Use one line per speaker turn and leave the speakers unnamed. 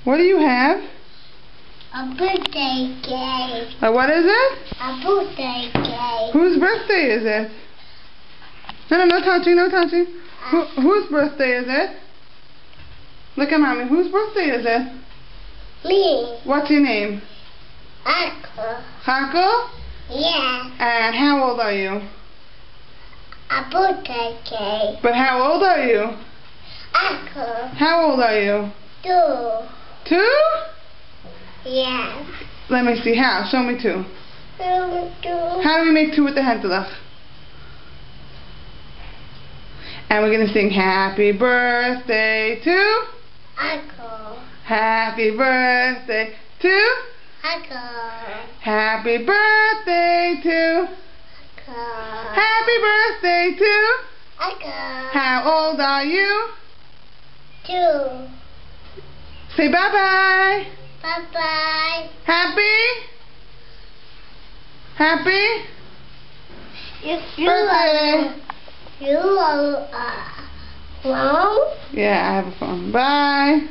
What do you have?
A birthday cake.
What is it?
A birthday cake.
Whose birthday is it? No, no touching, no touching. Whose birthday is it? Look at Mommy. Whose birthday is it?
Me.
What's your name?
Uncle.
Uncle?
Yeah.
And how old are you?
A birthday cake.
But how old are you?
Uncle.
How old are you?
2.
2?
Yes.
Let me see. How? Show me 2.
2.
How do we make 2 with the händelach? And we're going to sing happy birthday to
Uncle.
Happy birthday to
Uncle.
Happy birthday to
Uncle.
Happy birthday to
Uncle.
How old are you?
2.
Say bye-bye.
Bye-bye.
Happy? Happy? Birthday.
You are phone?
Yeah, I have a phone. Bye.